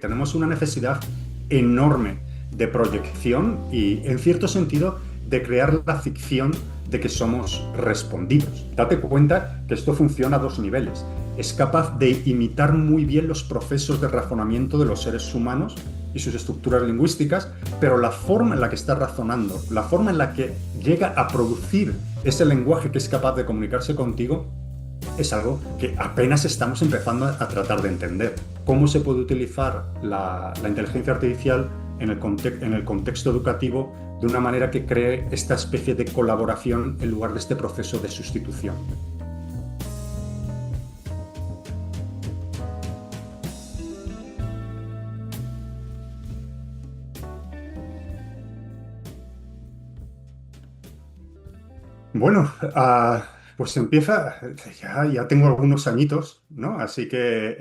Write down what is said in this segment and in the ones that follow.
tenemos una necesidad enorme de proyección y, en cierto sentido, de crear la ficción de que somos respondidos. Date cuenta que esto funciona a dos niveles. Es capaz de imitar muy bien los procesos de razonamiento de los seres humanos y sus estructuras lingüísticas, pero la forma en la que está razonando, la forma en la que llega a producir ese lenguaje que es capaz de comunicarse contigo, es algo que apenas estamos empezando a tratar de entender. ¿Cómo se puede utilizar la inteligencia artificial en el contexto educativo de una manera que cree esta especie de colaboración en lugar de este proceso de sustitución? Bueno, pues empieza, ya tengo algunos añitos, ¿no? Así que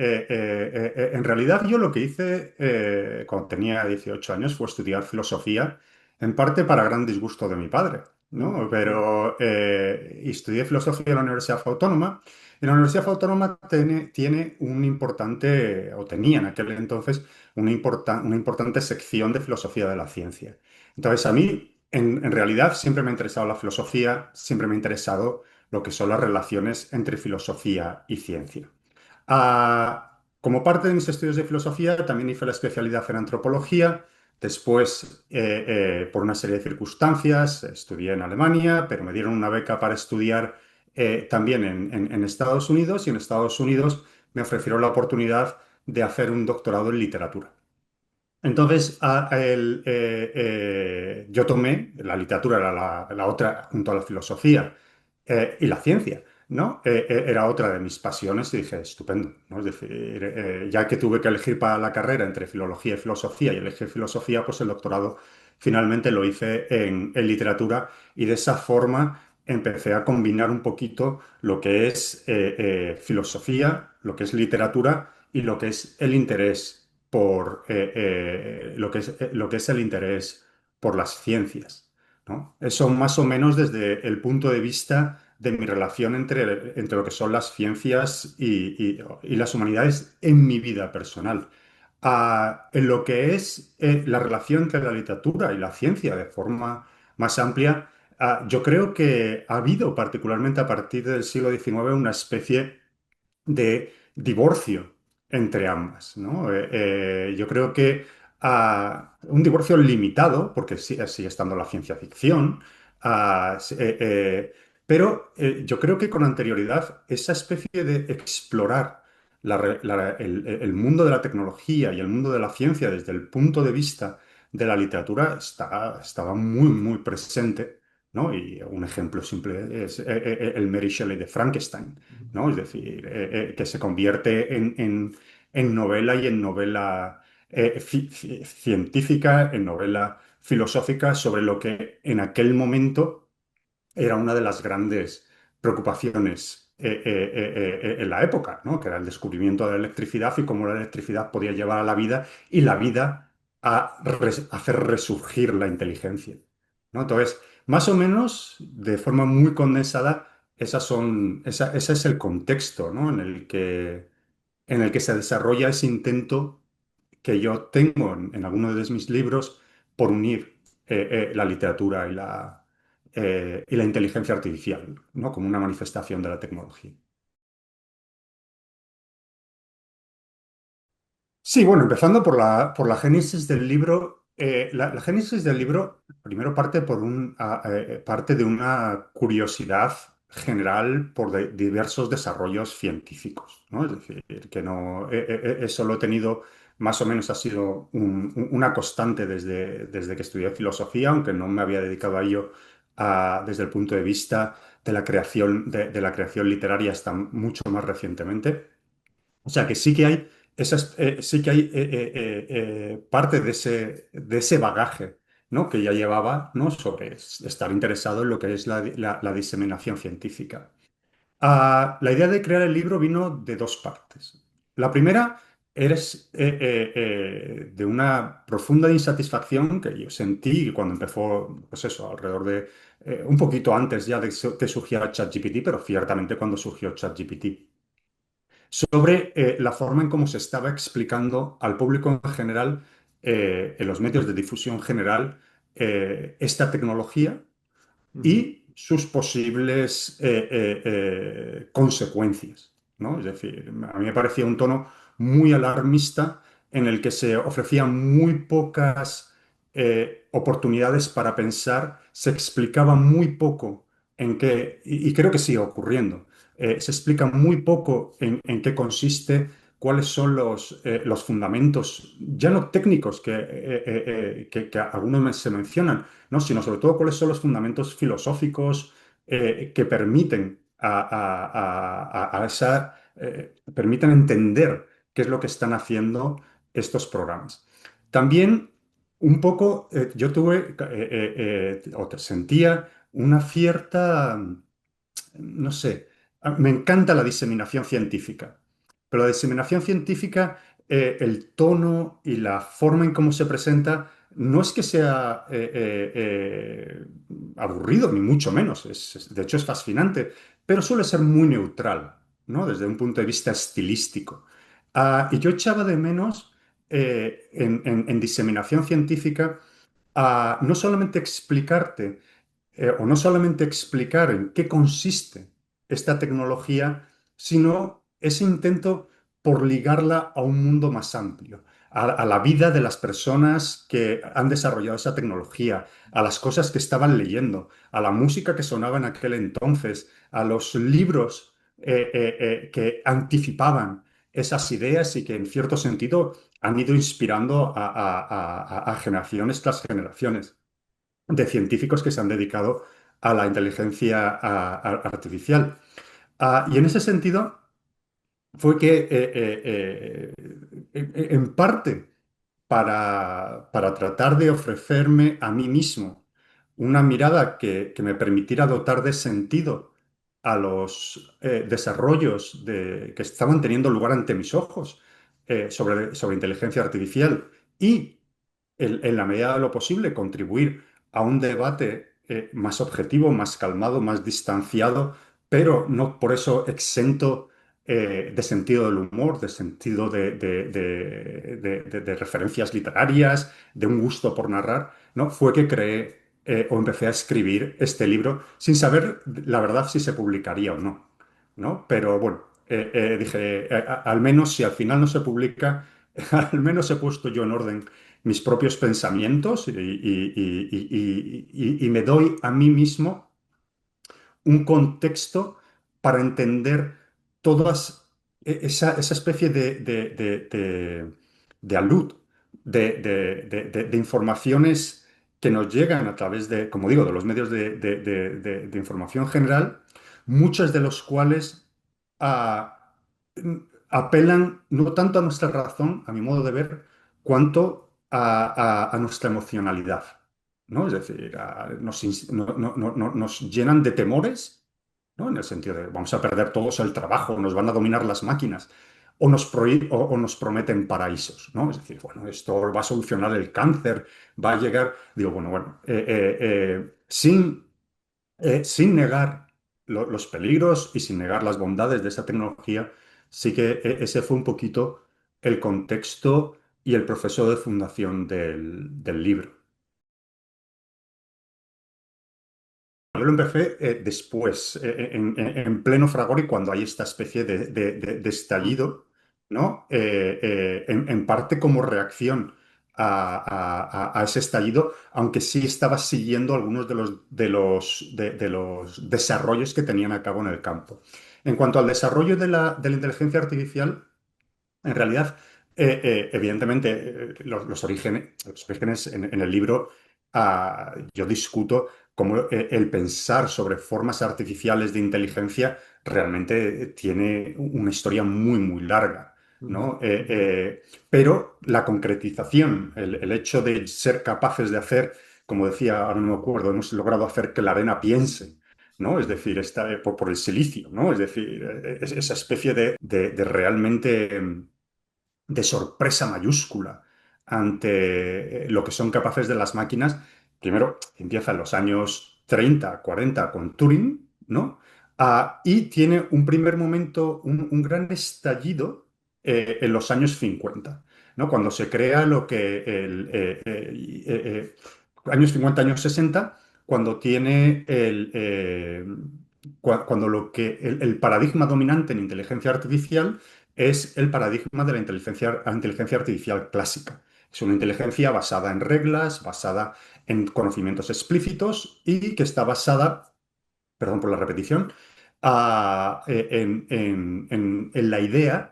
en realidad yo lo que hice cuando tenía 18 años fue estudiar filosofía, en parte para gran disgusto de mi padre, ¿no? Pero estudié filosofía en la Universidad Autónoma y la Universidad Autónoma tiene un importante, o tenía en aquel entonces, una importante sección de filosofía de la ciencia. Entonces, a mí, en realidad, siempre me ha interesado la filosofía, siempre me ha interesado lo que son las relaciones entre filosofía y ciencia. Como parte de mis estudios de filosofía, también hice la especialidad en antropología. Después, por una serie de circunstancias, estudié en Alemania, pero me dieron una beca para estudiar también en Estados Unidos, y en Estados Unidos me ofrecieron la oportunidad de hacer un doctorado en literatura. Entonces, yo tomé la literatura, era la otra, junto a la filosofía y la ciencia, ¿no? Era otra de mis pasiones y dije, estupendo, ¿no? Es decir, ya que tuve que elegir para la carrera entre filología y filosofía y elegí filosofía, pues el doctorado finalmente lo hice en literatura, y de esa forma empecé a combinar un poquito lo que es filosofía, lo que es literatura y lo que es el interés por lo que es el interés por las ciencias, ¿no? Eso más o menos desde el punto de vista de mi relación entre lo que son las ciencias y las humanidades en mi vida personal. En lo que es la relación entre la literatura y la ciencia de forma más amplia, yo creo que ha habido, particularmente a partir del siglo XIX, una especie de divorcio entre ambas, ¿no? Yo creo que un divorcio limitado, porque sigue estando la ciencia ficción, pero yo creo que con anterioridad esa especie de explorar el mundo de la tecnología y el mundo de la ciencia desde el punto de vista de la literatura estaba muy, muy presente, ¿no? Y un ejemplo simple es el Mary Shelley de Frankenstein, ¿no? Es decir, que se convierte en novela, y en novela científica, en novela filosófica, sobre lo que en aquel momento era una de las grandes preocupaciones en la época, ¿no? Que era el descubrimiento de la electricidad y cómo la electricidad podía llevar a la vida, y la vida a hacer resurgir la inteligencia, ¿no? Entonces, más o menos, de forma muy condensada, ese es el contexto, ¿no? En el que se desarrolla ese intento que yo tengo en algunos de mis libros por unir la literatura y la inteligencia artificial, ¿no? Como una manifestación de la tecnología. Sí, bueno, empezando por la génesis del libro. La génesis del libro primero parte de una curiosidad general por diversos desarrollos científicos, ¿no? Es decir, que no, eso lo he tenido, más o menos ha sido una constante desde que estudié filosofía, aunque no me había dedicado a ello desde el punto de vista de la creación literaria hasta mucho más recientemente. O sea que sí que hay parte de ese bagaje, ¿no? Que ya llevaba, ¿no? Sobre estar interesado en lo que es la diseminación científica. La idea de crear el libro vino de dos partes. La primera es de una profunda insatisfacción que yo sentí cuando empezó, pues eso, alrededor de un poquito antes ya de que surgiera ChatGPT, pero ciertamente cuando surgió ChatGPT, sobre la forma en cómo se estaba explicando al público en general, en los medios de difusión general, esta tecnología Ujú. y sus posibles consecuencias, ¿no? Es decir, a mí me parecía un tono muy alarmista en el que se ofrecían muy pocas oportunidades para pensar, se explicaba muy poco en qué, y creo que sigue ocurriendo, se explica muy poco en qué consiste, cuáles son los fundamentos, ya no técnicos que algunos se mencionan, ¿no? Sino sobre todo cuáles son los fundamentos filosóficos que permiten permiten entender qué es lo que están haciendo estos programas. También un poco yo tuve o sentía una cierta, no sé, me encanta la diseminación científica, pero la diseminación científica, el tono y la forma en cómo se presenta, no es que sea aburrido, ni mucho menos, de hecho es fascinante, pero suele ser muy neutral, ¿no? Desde un punto de vista estilístico. Y yo echaba de menos en diseminación científica no solamente explicarte o no solamente explicar en qué consiste esta tecnología, sino ese intento por ligarla a un mundo más amplio, a la vida de las personas que han desarrollado esa tecnología, a las cosas que estaban leyendo, a la música que sonaba en aquel entonces, a los libros que anticipaban esas ideas y que en cierto sentido han ido inspirando a generaciones tras generaciones de científicos que se han dedicado a la inteligencia artificial. Y en ese sentido fue que, en parte, para tratar de ofrecerme a mí mismo una mirada que me permitiera dotar de sentido a los desarrollos que estaban teniendo lugar ante mis ojos sobre inteligencia artificial y en la medida de lo posible, contribuir a un debate más objetivo, más calmado, más distanciado, pero no por eso exento de sentido del humor, de sentido de referencias literarias, de un gusto por narrar, ¿no? Fue que creé o empecé a escribir este libro sin saber, la verdad, si se publicaría o no, ¿no? Pero bueno, dije, al menos si al final no se publica, al menos he puesto yo en orden mis propios pensamientos y me doy a mí mismo un contexto para entender todas esa especie de alud, de informaciones que nos llegan a través de, como digo, de los medios de información general, muchos de los cuales ah, apelan no tanto a nuestra razón, a mi modo de ver, cuanto a nuestra emocionalidad. ¿No? Es decir, nos llenan de temores, ¿no? En el sentido de vamos a perder todos el trabajo, nos van a dominar las máquinas, o nos prometen paraísos, ¿no? Es decir, bueno, esto va a solucionar el cáncer, va a llegar, digo, bueno, sin negar los peligros y sin negar las bondades de esa tecnología, sí que ese fue un poquito el contexto y el proceso de fundación del libro. Yo lo empecé después, en pleno fragor y cuando hay esta especie de Mm. estallido, ¿no? En parte como reacción a ese estallido, aunque sí estaba siguiendo algunos de los desarrollos que tenían a cabo en el campo. En cuanto al desarrollo de la inteligencia artificial, en realidad, evidentemente, los orígenes en el libro, yo discuto cómo el pensar sobre formas artificiales de inteligencia realmente tiene una historia muy, muy larga, Ujú. ¿no? Pero la concretización, el hecho de ser capaces de hacer, como decía, ahora no me acuerdo, hemos logrado hacer que la arena piense. ¿No? Es decir, por el silicio, ¿no? Es decir, esa especie de realmente de sorpresa mayúscula ante lo que son capaces de las máquinas. Primero empieza en los años 30, 40 con Turing, ¿no? Y tiene un primer momento, un gran estallido en los años 50, ¿no? Cuando se crea lo que años 50, años 60, cuando tiene cuando lo que el paradigma dominante en inteligencia artificial es el paradigma de la inteligencia artificial clásica. Es una inteligencia basada en reglas, basada en conocimientos explícitos y que está basada, perdón por la repetición, en la idea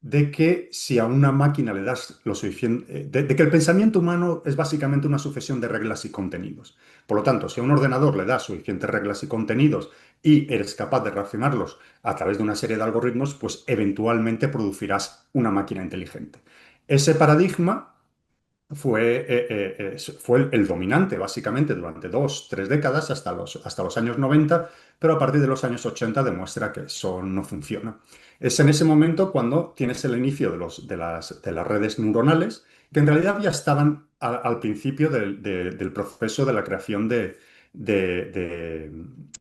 de que si a una máquina le das lo suficiente, de que el pensamiento humano es básicamente una sucesión de reglas y contenidos. Por lo tanto, si a un ordenador le das suficientes reglas y contenidos y eres capaz de reaccionarlos a través de una serie de algoritmos, pues eventualmente producirás una máquina inteligente. Ese paradigma fue el dominante básicamente durante 2, 3 décadas hasta los años 90, pero a partir de los años 80 demuestra que eso no funciona. Es en ese momento cuando tienes el inicio de las redes neuronales, que en realidad ya estaban al principio del proceso de la creación de- de-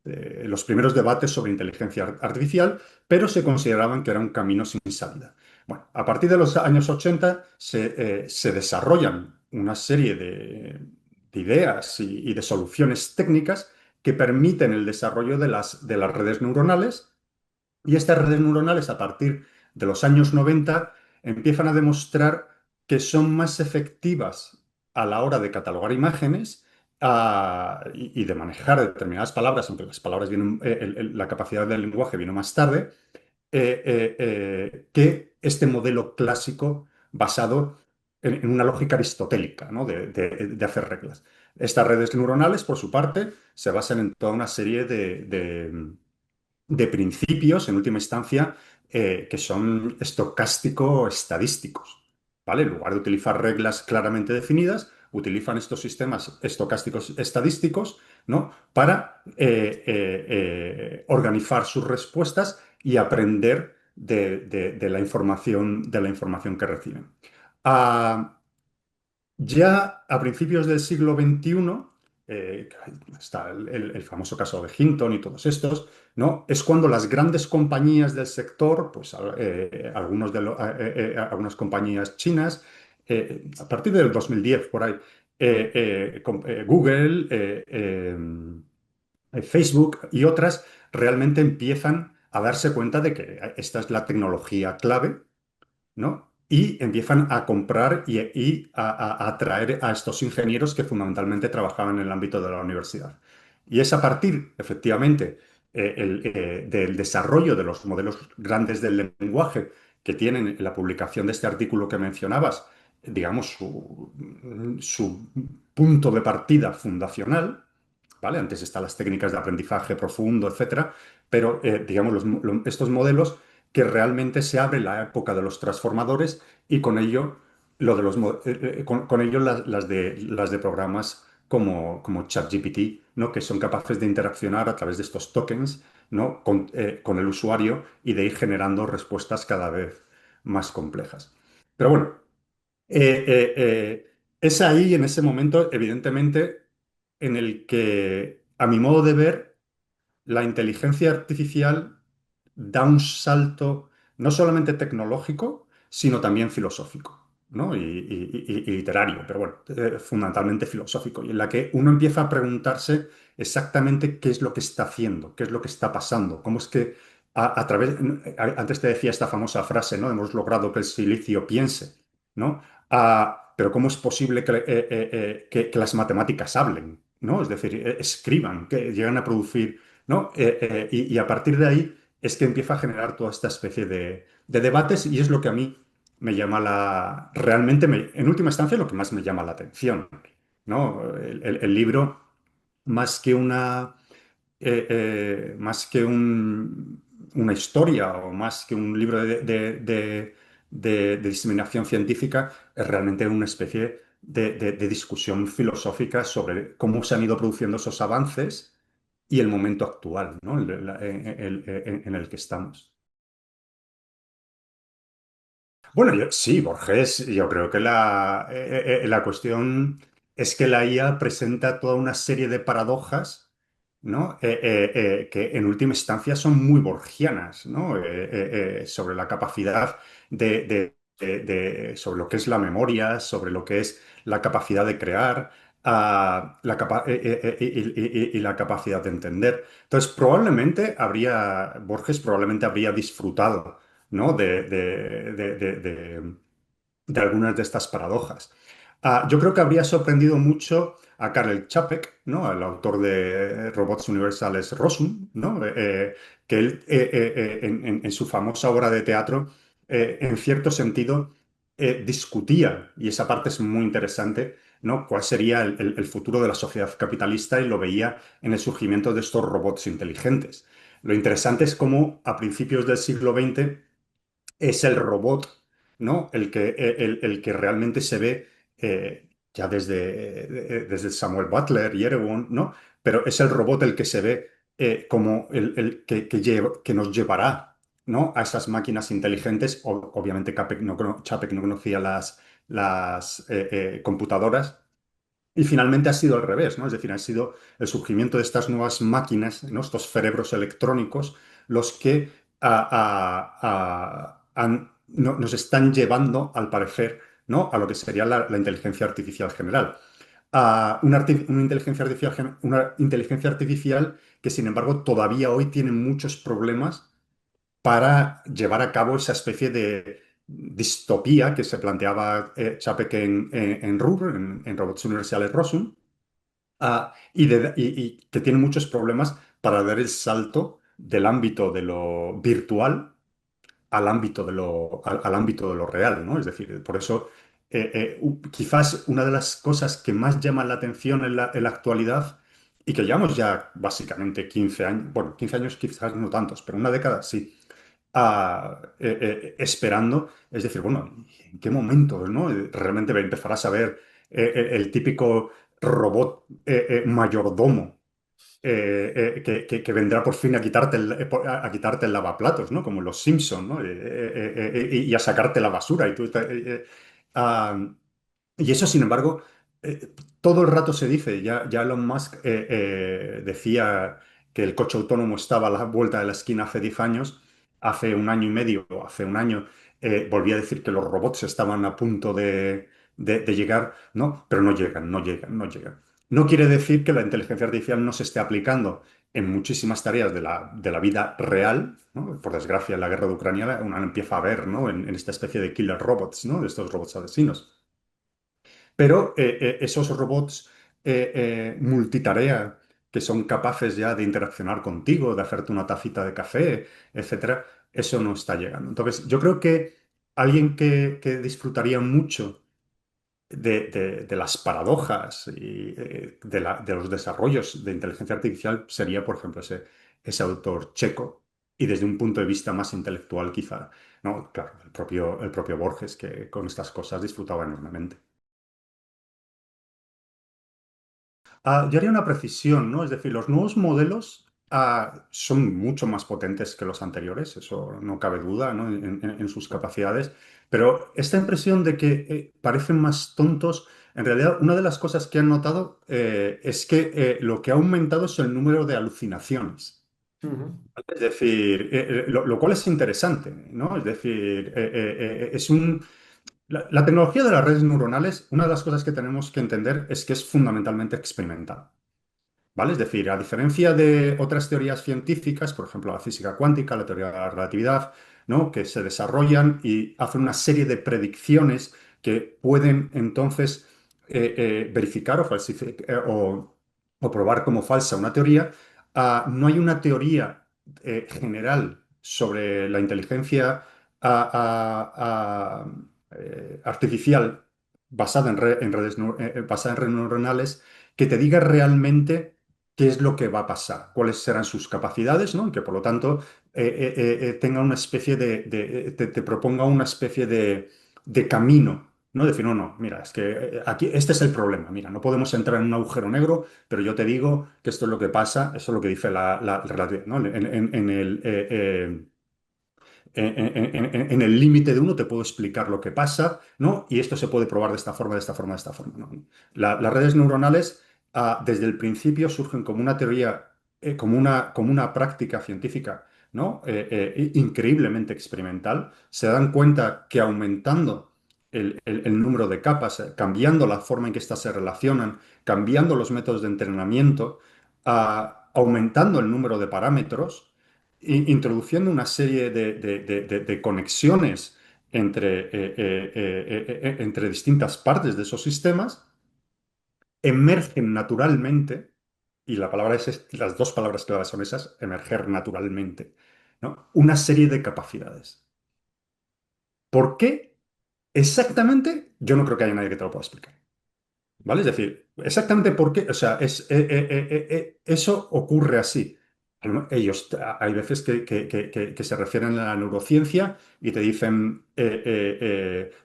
de los primeros debates sobre inteligencia artificial, pero se consideraban que era un camino sin salida. Bueno, a partir de los años 80 se desarrollan una serie de ideas y de soluciones técnicas que permiten el desarrollo de las redes neuronales, y estas redes neuronales a partir de los años 90 empiezan a demostrar que son más efectivas a la hora de catalogar imágenes, y de manejar determinadas palabras, aunque las palabras vienen, la capacidad del lenguaje vino más tarde, que este modelo clásico basado en una lógica aristotélica, ¿no? de hacer reglas. Estas redes neuronales, por su parte, se basan en toda una serie de principios, en última instancia, que son estocástico-estadísticos, ¿vale? En lugar de utilizar reglas claramente definidas, utilizan estos sistemas estocásticos estadísticos, ¿no? Para organizar sus respuestas y aprender de la información que reciben. Ah, ya a principios del siglo XXI, está el famoso caso de Hinton y todos estos, ¿no? Es cuando las grandes compañías del sector, pues algunas compañías chinas, a partir del 2010 por ahí, Google, Facebook y otras, realmente empiezan a darse cuenta de que esta es la tecnología clave, ¿no? Y empiezan a comprar y a atraer a estos ingenieros que fundamentalmente trabajaban en el ámbito de la universidad. Y es a partir, efectivamente, del desarrollo de los modelos grandes del lenguaje que tienen la publicación de este artículo que mencionabas, digamos, su punto de partida fundacional, ¿vale? Antes están las técnicas de aprendizaje profundo, etcétera, pero digamos, estos modelos que realmente se abre la época de los transformadores y con ello, con ello las de programas como ChatGPT, ¿no? Que son capaces de interaccionar a través de estos tokens, ¿no? con el usuario y de ir generando respuestas cada vez más complejas. Pero bueno, es ahí, en ese momento, evidentemente, en el que, a mi modo de ver, la inteligencia artificial da un salto no solamente tecnológico, sino también filosófico, ¿no? Y literario, pero bueno, fundamentalmente filosófico, y en la que uno empieza a preguntarse exactamente qué es lo que está haciendo, qué es lo que está pasando, cómo es que a través, antes te decía esta famosa frase, ¿no? Hemos logrado que el silicio piense, ¿no? Pero ¿cómo es posible que las matemáticas hablen, ¿no? Es decir, escriban, que llegan a producir, ¿no? Y a partir de ahí es que empieza a generar toda esta especie de debates, y es lo que a mí realmente, en última instancia, lo que más me llama la atención, ¿no? El libro, más que una historia o más que un libro de diseminación científica, es realmente una especie de discusión filosófica sobre cómo se han ido produciendo esos avances y el momento actual, ¿no? En el que estamos. Bueno, sí, Borges, yo creo que la cuestión es que la IA presenta toda una serie de paradojas ¿no? Que en última instancia son muy borgianas, ¿no? Sobre la capacidad sobre lo que es la memoria, sobre lo que es la capacidad de crear, y la capacidad de entender. Entonces, Borges probablemente habría disfrutado, ¿no? de algunas de estas paradojas. Yo creo que habría sorprendido mucho a Karel Čapek, ¿no? El autor de Robots Universales Rosum, ¿no? Que él, en su famosa obra de teatro, en cierto sentido, discutía, y esa parte es muy interesante, ¿no? Cuál sería el futuro de la sociedad capitalista, y lo veía en el surgimiento de estos robots inteligentes. Lo interesante es cómo a principios del siglo XX es el robot, ¿no? El que realmente se ve, ya desde Samuel Butler y Erewhon, ¿no? Pero es el robot el que se ve, como que nos llevará, ¿no? A esas máquinas inteligentes. Obviamente Čapek no conocía las computadoras. Y finalmente ha sido al revés, ¿no? Es decir, ha sido el surgimiento de estas nuevas máquinas, ¿no? Estos cerebros electrónicos, los que nos están llevando, al parecer, ¿no? A lo que sería la inteligencia artificial general. Una inteligencia artificial, una inteligencia artificial que, sin embargo, todavía hoy tiene muchos problemas para llevar a cabo esa especie de distopía que se planteaba, Čapek en RUR, en Robots Universales Rosum, y que tiene muchos problemas para dar el salto del ámbito de lo virtual al ámbito de lo real, ¿no? Es decir, por eso, quizás una de las cosas que más llaman la atención en la actualidad, y que llevamos ya básicamente 15 años, bueno, 15 años quizás no tantos, pero una década sí, esperando, es decir, bueno, ¿en qué momento, ¿no? Realmente empezarás a ver, el típico robot, mayordomo, que vendrá por fin a quitarte a quitarte el lavaplatos, ¿no? Como los Simpson, ¿no? Y a sacarte la basura. Ah, y eso, sin embargo, todo el rato se dice. Ya Elon Musk, decía que el coche autónomo estaba a la vuelta de la esquina hace 10 años. Hace un año y medio, o hace un año, volvía a decir que los robots estaban a punto de llegar, ¿no? Pero no llegan, no llegan, no llegan. No quiere decir que la inteligencia artificial no se esté aplicando en muchísimas tareas de la vida real, ¿no? Por desgracia, en la guerra de Ucrania uno empieza a ver, ¿no? En esta especie de killer robots, ¿no? De estos robots asesinos. Pero, esos robots, multitarea, que son capaces ya de interaccionar contigo, de hacerte una tacita de café, etcétera, eso no está llegando. Entonces, yo creo que alguien que disfrutaría mucho de las paradojas y, de los desarrollos de inteligencia artificial sería, por ejemplo, ese autor checo. Y desde un punto de vista más intelectual, quizá, ¿no? Claro, el propio Borges, que con estas cosas disfrutaba enormemente. Yo haría una precisión, ¿no? Es decir, los nuevos modelos, son mucho más potentes que los anteriores, eso no cabe duda, ¿no? En sus capacidades, pero esta impresión de que, parecen más tontos, en realidad una de las cosas que han notado, es que, lo que ha aumentado es el número de alucinaciones. Ujú. Es decir, lo cual es interesante, ¿no? Es decir, la tecnología de las redes neuronales, una de las cosas que tenemos que entender es que es fundamentalmente experimental. ¿Vale? Es decir, a diferencia de otras teorías científicas, por ejemplo, la física cuántica, la teoría de la relatividad, ¿no? Que se desarrollan y hacen una serie de predicciones que pueden entonces, verificar o probar como falsa una teoría. No hay una teoría, general sobre la inteligencia, artificial basada en redes neuronales, que te diga realmente qué es lo que va a pasar, cuáles serán sus capacidades, ¿no? Y que, por lo tanto, tenga una especie te proponga una especie de camino, ¿no? Decir, no, no, mira, es que, aquí este es el problema, mira, no podemos entrar en un agujero negro, pero yo te digo que esto es lo que pasa, eso es lo que dice la relatividad, ¿no? En el límite de uno te puedo explicar lo que pasa, ¿no? Y esto se puede probar de esta forma, de esta forma, de esta forma, ¿no? Las redes neuronales, desde el principio surgen como una teoría. como una práctica científica, ¿no? Increíblemente experimental, se dan cuenta que aumentando el número de capas, cambiando la forma en que éstas se relacionan, cambiando los métodos de entrenamiento, aumentando el número de parámetros, introduciendo una serie de conexiones entre distintas partes de esos sistemas, emergen naturalmente, y las dos palabras claves son esas, emerger naturalmente, ¿no? Una serie de capacidades. ¿Por qué? Exactamente, yo no creo que haya nadie que te lo pueda explicar. ¿Vale? Es decir, exactamente por qué, o sea, eso ocurre así. Ellos, hay veces que se refieren a la neurociencia y te dicen,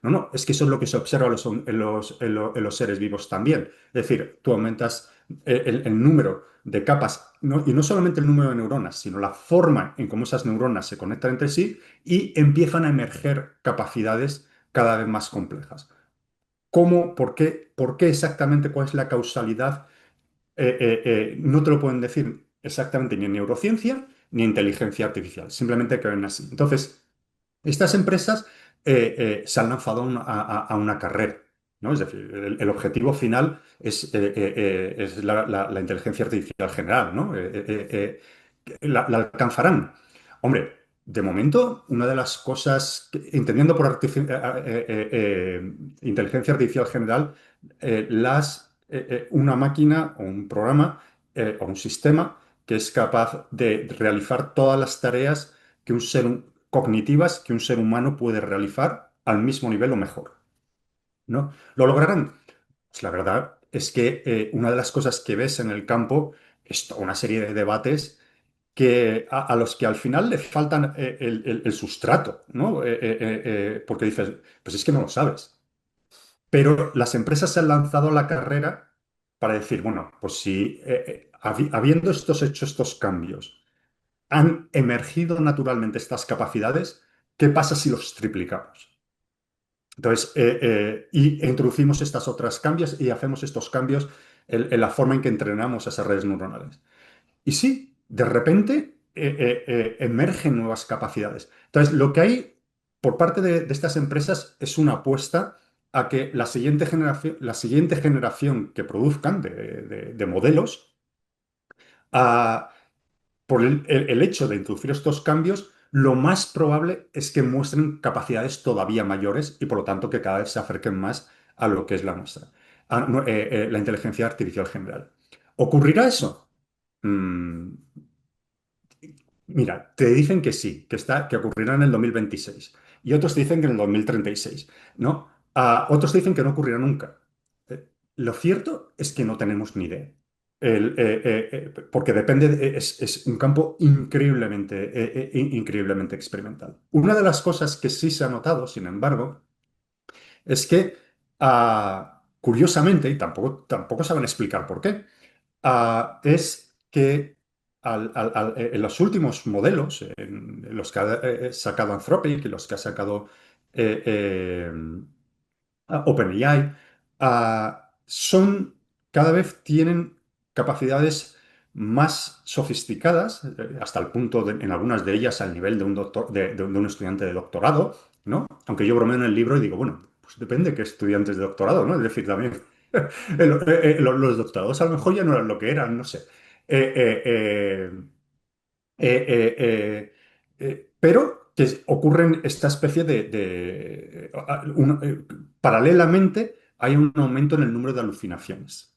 no, no, es que eso es lo que se observa en los seres vivos también. Es decir, tú aumentas el número de capas, y no solamente el número de neuronas, sino la forma en cómo esas neuronas se conectan entre sí y empiezan a emerger capacidades cada vez más complejas. ¿Cómo? ¿Por qué exactamente? ¿Cuál es la causalidad? No te lo pueden decir exactamente ni en neurociencia ni en inteligencia artificial, simplemente que ven así. Entonces, estas empresas se han lanzado a una carrera, ¿no? Es decir, el objetivo final es la inteligencia artificial general, ¿no? La alcanzarán. Hombre, de momento, una de las cosas, entendiendo por inteligencia artificial general, una máquina o un programa o un sistema que es capaz de realizar todas las tareas cognitivas que un ser humano puede realizar al mismo nivel o mejor, ¿no? ¿Lo lograrán? Pues la verdad es que una de las cosas que ves en el campo es toda una serie de debates a los que al final le faltan el sustrato, ¿no? Porque dices, pues es que no lo sabes. Pero las empresas se han lanzado a la carrera para decir, bueno, pues si habiendo hecho estos cambios, han emergido naturalmente estas capacidades, ¿qué pasa si los triplicamos? Entonces, y introducimos estas otras cambios y hacemos estos cambios en la forma en que entrenamos esas redes neuronales. Y sí, de repente emergen nuevas capacidades. Entonces, lo que hay por parte de estas empresas es una apuesta a que la siguiente generación que produzcan de modelos, ah, por el hecho de introducir estos cambios, lo más probable es que muestren capacidades todavía mayores y por lo tanto que cada vez se acerquen más a lo que es la nuestra, la inteligencia artificial general. ¿Ocurrirá eso? Mm, Mira, te dicen que sí, que ocurrirá en el 2026 y otros te dicen que en el 2036, ¿no? Otros te dicen que no ocurrirá nunca. Lo cierto es que no tenemos ni idea. Porque es un campo increíblemente experimental. Una de las cosas que sí se ha notado, sin embargo, es que, curiosamente, y tampoco saben explicar por qué, es que en los últimos modelos, en los que ha sacado Anthropic y los que ha sacado eh, eh, OpenAI, cada vez tienen capacidades más sofisticadas, hasta el punto en algunas de ellas al nivel de un doctor, de un estudiante de doctorado, ¿no? Aunque yo bromeo en el libro y digo, bueno, pues depende de qué estudiantes de doctorado, ¿no? Es decir, también los doctorados a lo mejor ya no eran lo que eran, no sé. Eh, eh, eh, pero que ocurren esta especie paralelamente hay un aumento en el número de alucinaciones.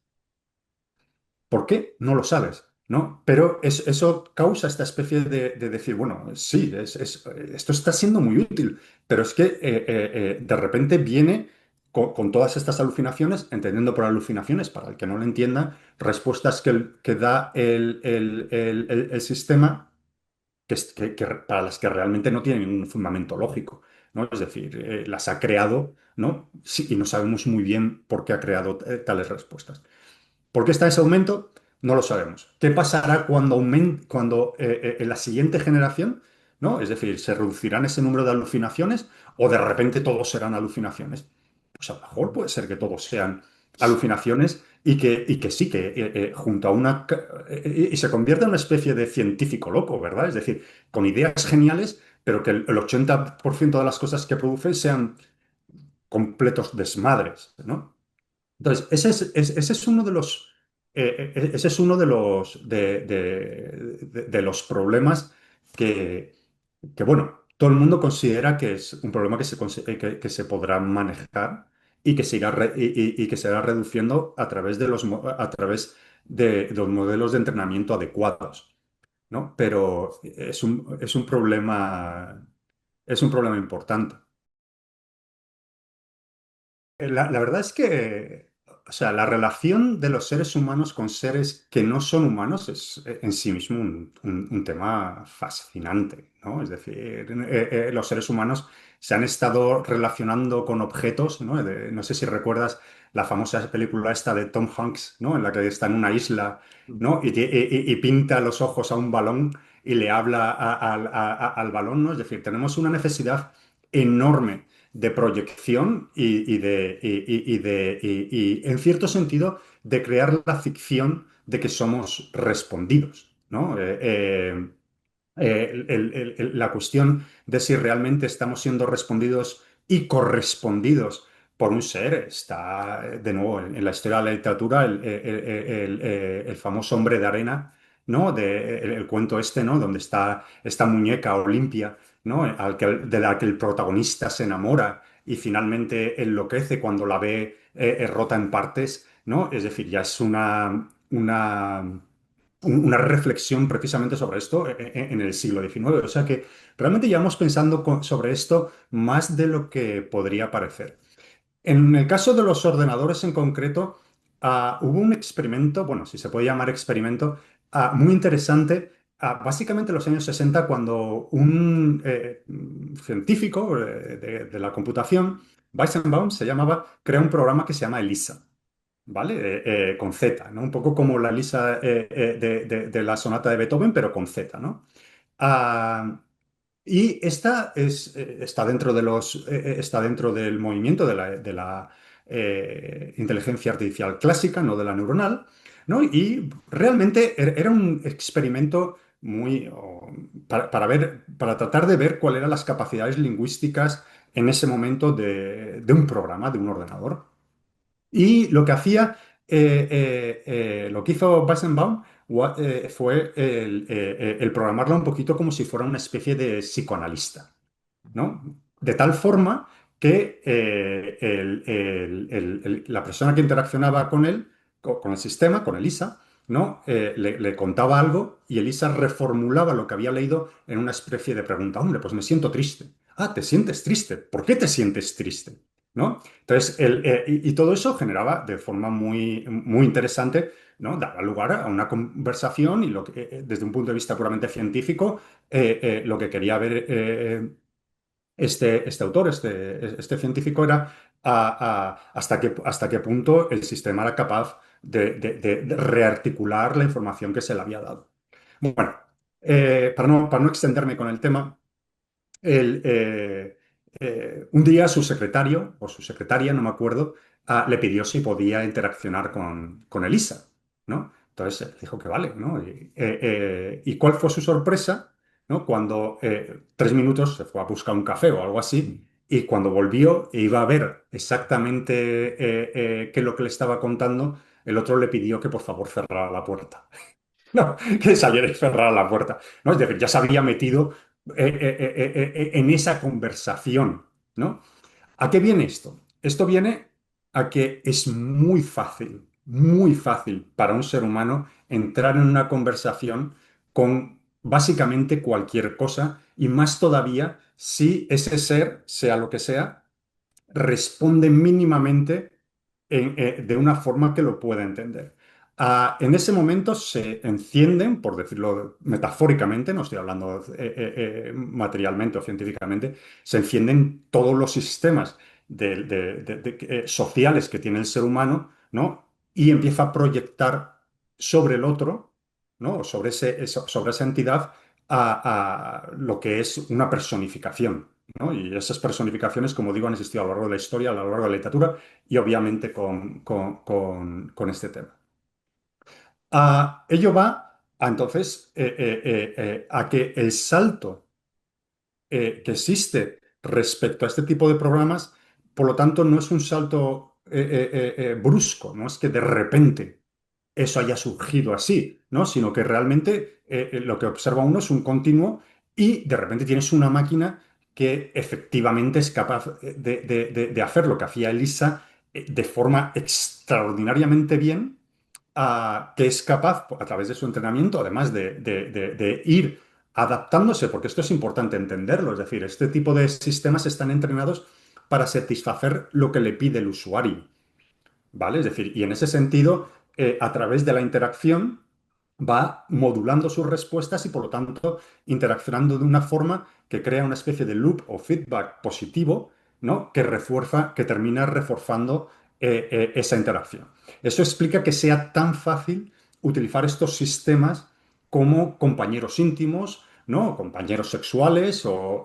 ¿Por qué? No lo sabes, ¿no? Pero eso causa esta especie de decir, bueno, sí, esto está siendo muy útil, pero es que de repente viene con todas estas alucinaciones, entendiendo por alucinaciones, para el que no lo entienda, respuestas que da el sistema para las que realmente no tienen ningún fundamento lógico, ¿no? Es decir, las ha creado, ¿no? Sí, y no sabemos muy bien por qué ha creado tales respuestas. ¿Por qué está ese aumento? No lo sabemos. ¿Qué pasará cuando en la siguiente generación, ¿no? Es decir, ¿se reducirán ese número de alucinaciones o de repente todos serán alucinaciones? Pues a lo mejor puede ser que todos sean. alucinaciones y que sí, que junto a y se convierte en una especie de científico loco, ¿verdad? Es decir, con ideas geniales, pero que el 80% de las cosas que produce sean completos desmadres, ¿no? Entonces, ese es uno de los, ese es uno de los problemas que, bueno, todo el mundo considera que es un problema que se podrá manejar y que y que se irá reduciendo a través a través de los modelos de entrenamiento adecuados, ¿no? Pero es un problema importante. La verdad es que, o sea, la relación de los seres humanos con seres que no son humanos es en sí mismo un tema fascinante, ¿no? Es decir, los seres humanos se han estado relacionando con objetos, ¿no? No sé si recuerdas la famosa película esta de Tom Hanks, ¿no? En la que está en una isla, ¿no? Y pinta los ojos a un balón y le habla al balón, ¿no? Es decir, tenemos una necesidad enorme de proyección en cierto sentido, de crear la ficción de que somos respondidos, ¿no? La cuestión de si realmente estamos siendo respondidos y correspondidos por un ser está, de nuevo, en la historia de la literatura, el famoso hombre de arena, ¿no? El cuento este, ¿no? Donde está esta muñeca Olimpia, ¿no? De la que el protagonista se enamora y finalmente enloquece cuando la ve rota en partes, ¿no? Es decir, ya es una reflexión precisamente sobre esto en el siglo XIX. O sea que realmente llevamos pensando sobre esto más de lo que podría parecer. En el caso de los ordenadores en concreto, hubo un experimento, bueno, si se puede llamar experimento, muy interesante, básicamente en los años 60, cuando un científico de la computación, Weizenbaum se llamaba, crea un programa que se llama ELISA. ¿Vale? Con Z, ¿no? Un poco como la lisa de la sonata de Beethoven, pero con Z, ¿no? Ah, y está dentro está dentro del movimiento de la inteligencia artificial clásica, no de la neuronal, ¿no? Y realmente era un experimento para tratar de ver cuáles eran las capacidades lingüísticas en ese momento de un programa, de un ordenador. Y lo que hacía, lo que hizo Weizenbaum fue el programarlo un poquito como si fuera una especie de psicoanalista, ¿no? De tal forma que la persona que interaccionaba con él, con el sistema, con Elisa, ¿no? Le contaba algo y Elisa reformulaba lo que había leído en una especie de pregunta. Hombre, pues me siento triste. Ah, ¿te sientes triste? ¿Por qué te sientes triste? ¿No? Entonces, y todo eso generaba de forma muy interesante, ¿no? Daba lugar a una conversación y desde un punto de vista puramente científico, lo que quería ver este autor, este científico, era hasta qué punto el sistema era capaz de rearticular la información que se le había dado. Bueno, para no extenderme con el tema, un día su secretario o su secretaria, no me acuerdo, le pidió si podía interaccionar con Elisa, ¿no? Entonces dijo que vale, ¿no? ¿Y cuál fue su sorpresa, ¿no? Cuando 3 minutos se fue a buscar un café o algo así, y cuando volvió e iba a ver exactamente qué es lo que le estaba contando, el otro le pidió que por favor cerrara la puerta. No, que saliera y cerrara la puerta. ¿No? Es decir, ya se había metido en esa conversación, ¿no? ¿A qué viene esto? Esto viene a que es muy fácil para un ser humano entrar en una conversación con básicamente cualquier cosa y más todavía si ese ser, sea lo que sea, responde mínimamente de una forma que lo pueda entender. En ese momento se encienden, por decirlo metafóricamente, no estoy hablando materialmente o científicamente, se encienden todos los sistemas sociales que tiene el ser humano, ¿no? Y empieza a proyectar sobre el otro, ¿no? Sobre esa entidad, lo que es una personificación. ¿no? Y esas personificaciones, como digo, han existido a lo largo de la historia, a lo largo de la literatura y obviamente con este tema. Ello va entonces a que el salto que existe respecto a este tipo de programas, por lo tanto, no es un salto brusco, no es que de repente eso haya surgido así, ¿no? Sino que realmente lo que observa uno es un continuo y de repente tienes una máquina que efectivamente es capaz de hacer lo que hacía Elisa de forma extraordinariamente bien, que es capaz, a través de su entrenamiento, además de ir adaptándose, porque esto es importante entenderlo, es decir, este tipo de sistemas están entrenados para satisfacer lo que le pide el usuario. ¿Vale? Es decir, y en ese sentido, a través de la interacción, va modulando sus respuestas y, por lo tanto, interaccionando de una forma que crea una especie de loop o feedback positivo, ¿no? Que refuerza, que termina reforzando esa interacción. Eso explica que sea tan fácil utilizar estos sistemas como compañeros íntimos, ¿no? Compañeros sexuales o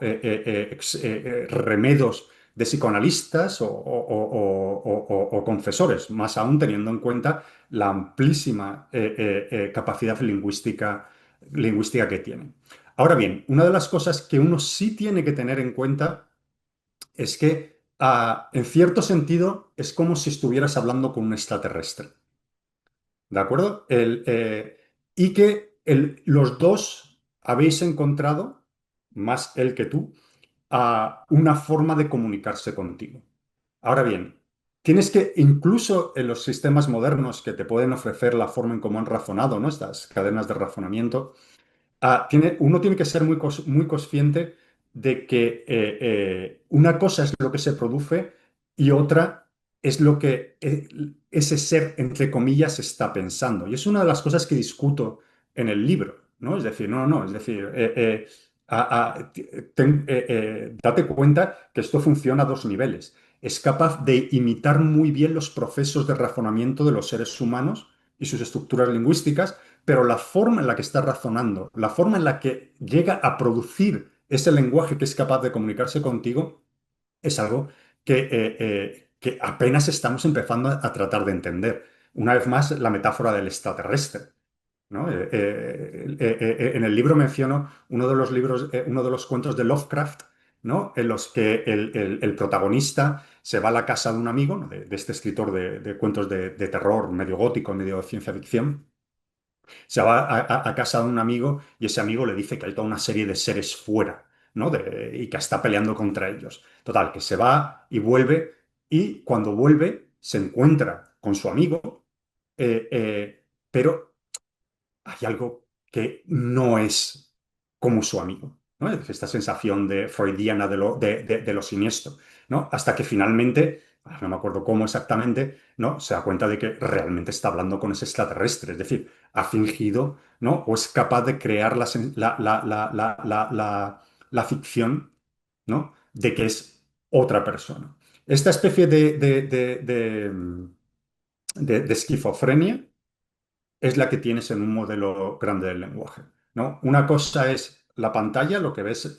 remedos de psicoanalistas o confesores, más aún teniendo en cuenta la amplísima capacidad lingüística que tienen. Ahora bien, una de las cosas que uno sí tiene que tener en cuenta es que, en cierto sentido, es como si estuvieras hablando con un extraterrestre, ¿de acuerdo? Y que los dos habéis encontrado, más él que tú, una forma de comunicarse contigo. Ahora bien, tienes que, incluso en los sistemas modernos que te pueden ofrecer la forma en cómo han razonado, ¿no? Estas cadenas de razonamiento, uno tiene que ser muy consciente de que una cosa es lo que se produce y otra es lo que ese ser, entre comillas, está pensando. Y es una de las cosas que discuto en el libro, ¿no? Es decir, no, es decir, date cuenta que esto funciona a dos niveles. Es capaz de imitar muy bien los procesos de razonamiento de los seres humanos y sus estructuras lingüísticas, pero la forma en la que está razonando, la forma en la que llega a producir ese lenguaje que es capaz de comunicarse contigo, es algo que apenas estamos empezando a tratar de entender. Una vez más, la metáfora del extraterrestre, ¿no? En el libro menciono uno de los cuentos de Lovecraft, ¿no? En los que el protagonista se va a la casa de un amigo, ¿no? de este escritor de cuentos de terror, medio gótico, medio de ciencia ficción. Se va a casa de un amigo y ese amigo le dice que hay toda una serie de seres fuera, ¿no? Y que está peleando contra ellos. Total, que se va y vuelve y cuando vuelve se encuentra con su amigo, pero hay algo que no es como su amigo, ¿no? Es esta sensación de freudiana de lo siniestro, ¿no? Hasta que finalmente, no me acuerdo cómo exactamente, ¿no? Se da cuenta de que realmente está hablando con ese extraterrestre, es decir, ha fingido, ¿no? O es capaz de crear la ficción, ¿no? De que es otra persona. Esta especie de esquizofrenia es la que tienes en un modelo grande del lenguaje, ¿no? Una cosa es la pantalla, lo que ves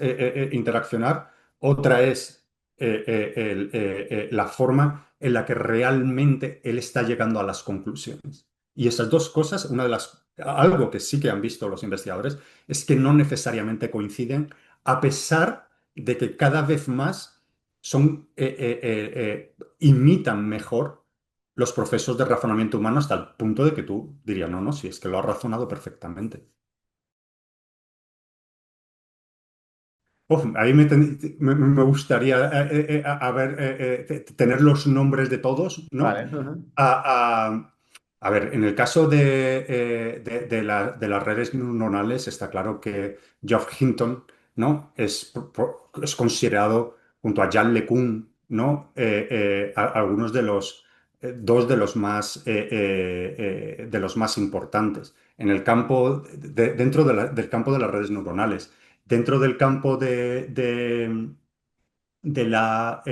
interaccionar, otra es la forma en la que realmente él está llegando a las conclusiones. Y esas dos cosas, algo que sí que han visto los investigadores, es que no necesariamente coinciden, a pesar de que cada vez más imitan mejor los procesos de razonamiento humano hasta el punto de que tú dirías, no, no, si es que lo has razonado perfectamente. Uf, ahí me gustaría tener los nombres de todos, ¿no? Vale. Ujú. A, a- a ver, en el caso de las redes neuronales, está claro que Geoff Hinton, ¿no? Es considerado, junto a Jan LeCun, ¿no? Algunos dos de los más importantes en el campo, dentro del campo de las redes neuronales. Dentro del campo de la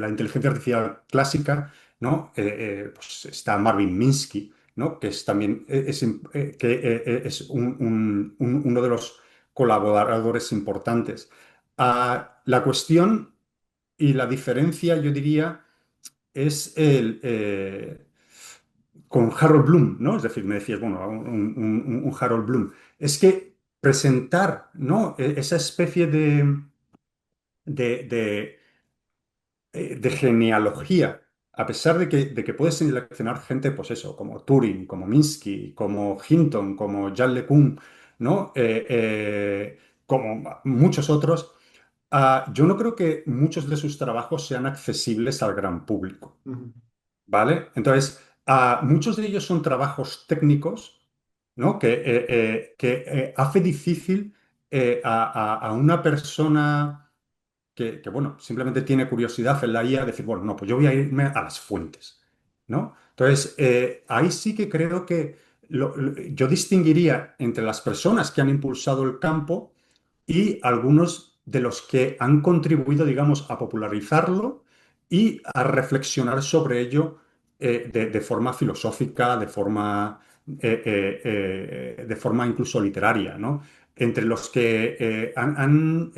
inteligencia artificial clásica, ¿no? Pues está Marvin Minsky, ¿no? Que es también es uno de los colaboradores importantes. La cuestión y la diferencia, yo diría, es con Harold Bloom, ¿no? Es decir, me decías, bueno, un Harold Bloom. Es que presentar, ¿no? Esa especie de, de, de genealogía, a pesar de que puedes seleccionar gente, pues eso, como Turing, como Minsky, como Hinton, como Jean LeCun, ¿no? Como muchos otros, yo no creo que muchos de sus trabajos sean accesibles al gran público. Ujú, ¿Vale? Entonces, muchos de ellos son trabajos técnicos, ¿no? Que hace difícil a una persona bueno, simplemente tiene curiosidad en la IA decir, bueno, no, pues yo voy a irme a las fuentes, ¿no? Entonces, ahí sí que creo que yo distinguiría entre las personas que han impulsado el campo y algunos de los que han contribuido, digamos, a popularizarlo y a reflexionar sobre ello de forma filosófica, de forma incluso literaria, ¿no? Entre los que han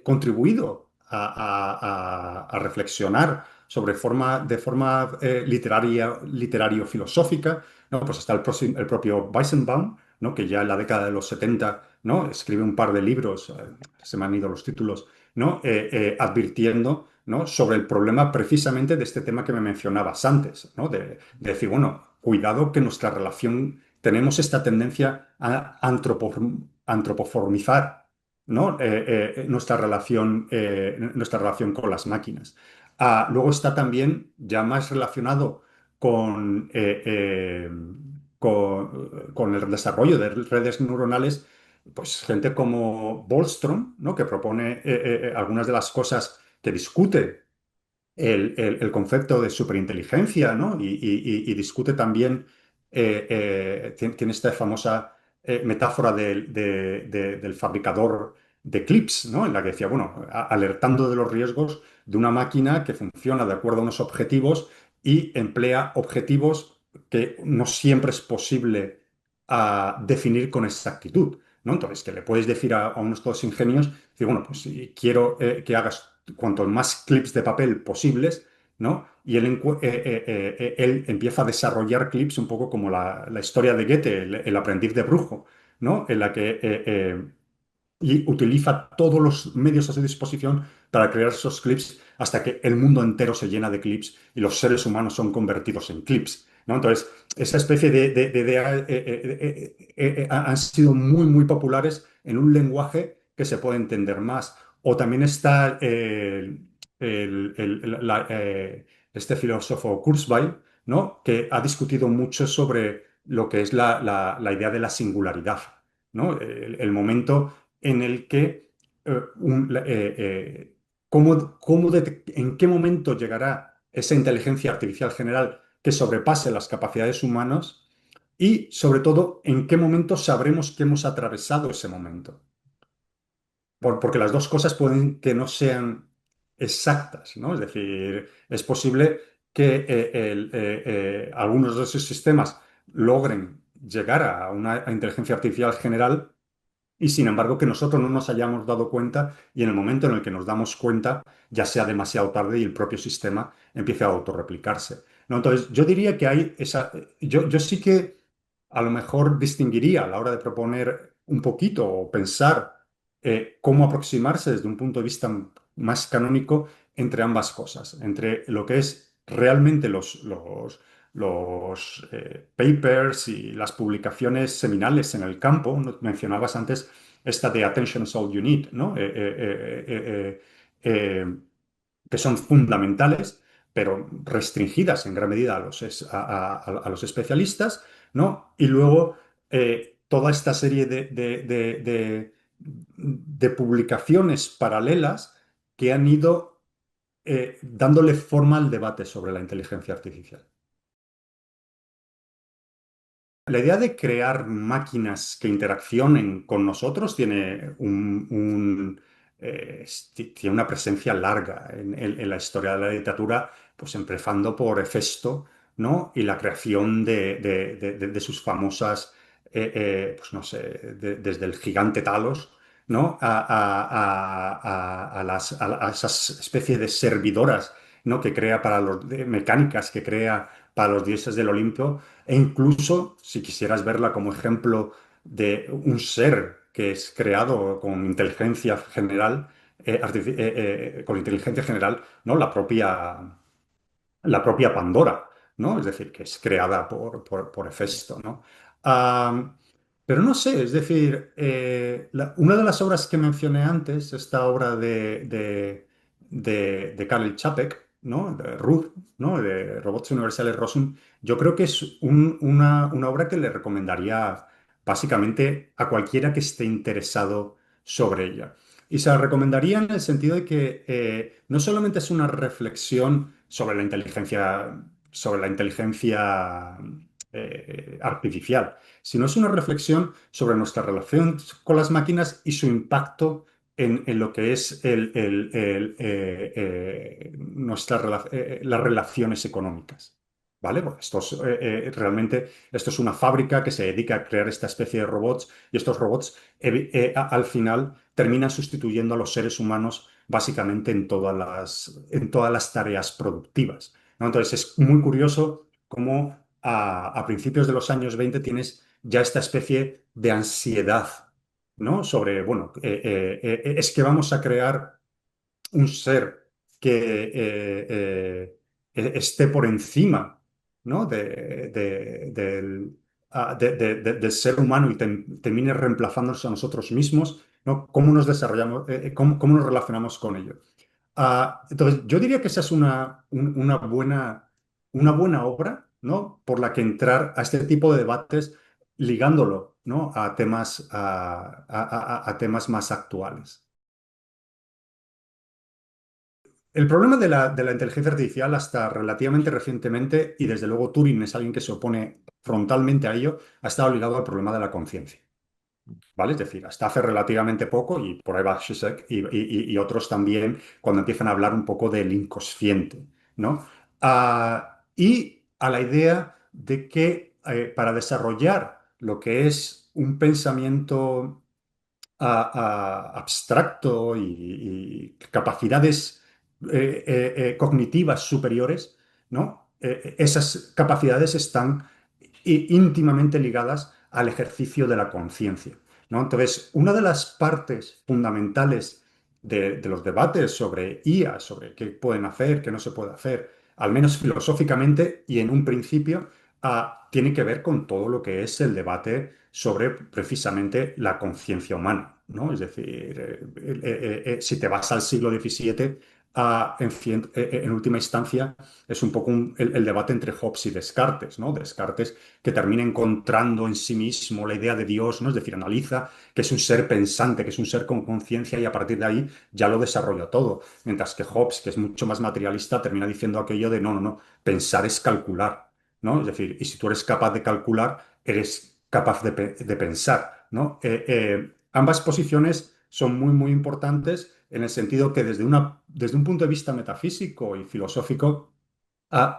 contribuido a reflexionar de forma literario-filosófica, ¿no? Pues está el propio Weizenbaum, ¿no? Que ya en la década de los 70, ¿no? Escribe un par de libros, se me han ido los títulos, ¿no? Advirtiendo, ¿no? Sobre el problema precisamente de este tema que me mencionabas antes, ¿no? De decir, bueno, cuidado que nuestra relación, tenemos esta tendencia a antropoformizar, ¿no? Nuestra relación con las máquinas. Luego está también, ya más relacionado con, con el desarrollo de redes neuronales, pues gente como Bostrom, ¿no? Que propone algunas de las cosas que discute el concepto de superinteligencia, ¿no? Y discute también, tiene esta famosa metáfora del fabricador de clips, ¿no? En la que decía, bueno, alertando de los riesgos de una máquina que funciona de acuerdo a unos objetivos y emplea objetivos que no siempre es posible definir con exactitud, ¿no? Entonces, que le puedes decir a unos todos ingenios, decir, bueno, pues si quiero que hagas cuantos más clips de papel posibles, ¿no? Y él empieza a desarrollar clips un poco como la historia de Goethe, el aprendiz de brujo, ¿no? En la que y utiliza todos los medios a su disposición para crear esos clips hasta que el mundo entero se llena de clips y los seres humanos son convertidos en clips, ¿no? Entonces, esa especie de idea han sido muy, muy populares en un lenguaje que se puede entender más. O también está este filósofo Kurzweil, ¿no? Que ha discutido mucho sobre lo que es la idea de la singularidad, ¿no? El momento en el que en qué momento llegará esa inteligencia artificial general que sobrepase las capacidades humanas y, sobre todo, en qué momento sabremos que hemos atravesado ese momento. claro. Porque las dos cosas pueden que no sean exactas, ¿no? Es decir, es posible que algunos de esos sistemas logren llegar a una inteligencia artificial general y sin embargo que nosotros no nos hayamos dado cuenta y en el momento en el que nos damos cuenta ya sea demasiado tarde y el propio sistema empiece a autorreplicarse, ¿no? Entonces yo diría que hay yo sí que a lo mejor distinguiría a la hora de proponer un poquito o pensar cómo aproximarse desde un punto de vista más canónico entre ambas cosas, entre lo que es realmente los papers y las publicaciones seminales en el campo. ¿No? Mencionabas antes esta de Attention is all you need, ¿no? Que son fundamentales, pero restringidas en gran medida a los especialistas, ¿no? Y luego toda esta serie de publicaciones paralelas que han ido dándole forma al debate sobre la inteligencia artificial. La idea de crear máquinas que interaccionen con nosotros tiene una presencia larga en la historia de la literatura, pues empezando por Hefesto, ¿no? Y la creación de sus famosas, pues no sé, desde el gigante Talos, ¿no? A esas especies de servidoras, ¿no? Que crea para los, de mecánicas que crea para los dioses del Olimpo, e incluso, si quisieras verla como ejemplo de un ser que es creado con inteligencia general, con inteligencia general, ¿no? La propia Pandora, ¿no? Es decir, que es creada por Hefesto, ¿no? Am, pero no sé, es decir, una de las obras que mencioné antes, esta obra de Karel Čapek, ¿no? De Ruth, ¿no? De Robots Universales Rosum, yo creo que es una obra que le recomendaría básicamente a cualquiera que esté interesado sobre ella. Y se la recomendaría en el sentido de que no solamente es una reflexión sobre la inteligencia artificial, sino es una reflexión sobre nuestra relación con las máquinas y su impacto en lo que es las relaciones económicas. ¿Vale? Bueno, realmente esto es una fábrica que se dedica a crear esta especie de robots y estos robots al final terminan sustituyendo a los seres humanos básicamente en todas las tareas productivas, ¿no? Entonces es muy curioso cómo a principios de los años 20 tienes ya esta especie de ansiedad, ¿no? Sobre, bueno, es que vamos a crear un ser que esté por encima, ¿no? del ser humano y termine reemplazándonos a nosotros mismos, ¿no? ¿Cómo nos desarrollamos, cómo nos relacionamos con ello? Entonces, yo diría que esa es una buena obra, ¿no? Por la que entrar a este tipo de debates ligándolo, ¿no? a temas más actuales. El problema de la inteligencia artificial hasta relativamente recientemente, y desde luego Turing es alguien que se opone frontalmente a ello, ha estado ligado al problema de la conciencia. ¿Vale? Es decir, hasta hace relativamente poco, y por ahí va Zizek y otros también, cuando empiezan a hablar un poco del inconsciente, ¿no? Y a la idea de que para desarrollar lo que es un pensamiento abstracto y capacidades cognitivas superiores, ¿no? Esas capacidades están íntimamente ligadas al ejercicio de la conciencia, ¿no? Entonces, una de las partes fundamentales de los debates sobre IA, sobre qué pueden hacer, qué no se puede hacer, al menos filosóficamente y en un principio, tiene que ver con todo lo que es el debate sobre precisamente la conciencia humana, ¿no? Es decir, si te vas al siglo XVII, en última instancia, es un poco el debate entre Hobbes y Descartes, ¿no? Descartes que termina encontrando en sí mismo la idea de Dios, ¿no? Es decir, analiza que es un ser pensante, que es un ser con conciencia y a partir de ahí ya lo desarrolla todo. Mientras que Hobbes, que es mucho más materialista, termina diciendo aquello de no, no, no, pensar es calcular, ¿no? Es decir, y si tú eres capaz de calcular, eres capaz de pensar, ¿no? Ambas posiciones son muy, muy importantes en el sentido que desde un punto de vista metafísico y filosófico,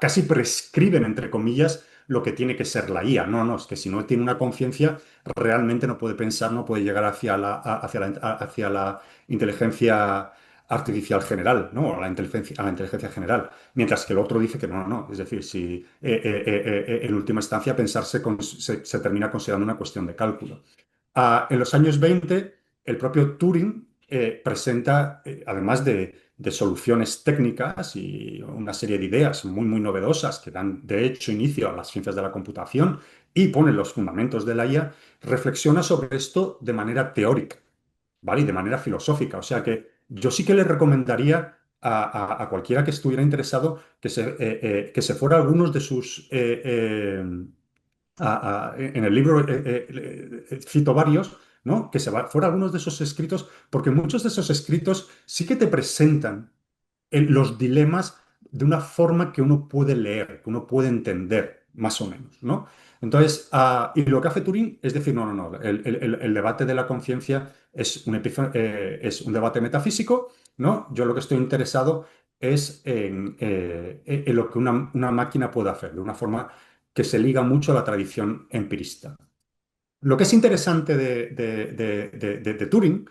casi prescriben, entre comillas, lo que tiene que ser la IA. No, no, es que si no tiene una conciencia, realmente no puede pensar, no puede llegar hacia la inteligencia artificial general, ¿no? A la inteligencia general. Mientras que el otro dice que no, no, no. Es decir, si en última instancia pensar se termina considerando una cuestión de cálculo. En los años 20, el propio Turing presenta, además de soluciones técnicas y una serie de ideas muy, muy novedosas que dan, de hecho, inicio a las ciencias de la computación y ponen los fundamentos de la IA, reflexiona sobre esto de manera teórica, ¿vale? Y de manera filosófica. O sea que yo sí que le recomendaría a cualquiera que estuviera interesado que se fuera a algunos de sus en el libro cito varios, ¿no? Que fuera algunos de esos escritos, porque muchos de esos escritos sí que te presentan los dilemas de una forma que uno puede leer, que uno puede entender, más o menos, ¿no? Entonces, y lo que hace Turing es decir, no, no, no, el debate de la conciencia es un debate metafísico, ¿no? Yo lo que estoy interesado es en lo que una máquina puede hacer, de una forma que se liga mucho a la tradición empirista. Lo que es interesante de Turing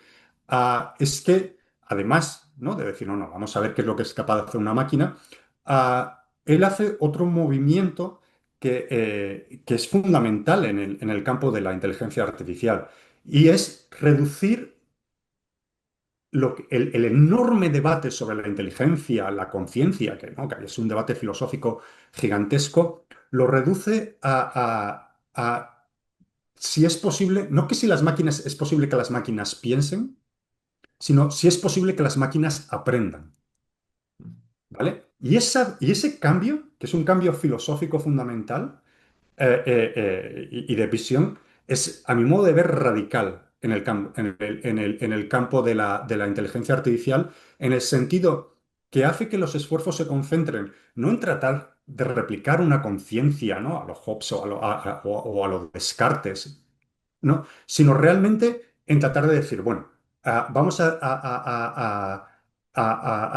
es que, además, ¿no? De decir, no, no, vamos a ver qué es lo que es capaz de hacer una máquina, él hace otro movimiento que es fundamental en el campo de la inteligencia artificial, y es reducir el enorme debate sobre la inteligencia, la conciencia, que, ¿no? Que es un debate filosófico gigantesco, lo reduce a si es posible, no que si las máquinas es posible que las máquinas piensen, sino si es posible que las máquinas aprendan, ¿vale? Y ese cambio, que es un cambio filosófico fundamental y de visión, es, a mi modo de ver, radical en el campo de la inteligencia artificial, en el sentido que hace que los esfuerzos se concentren no en tratar de replicar una conciencia, ¿no? A los Hobbes o a los Descartes, ¿no? Sino realmente en tratar de decir, bueno, vamos a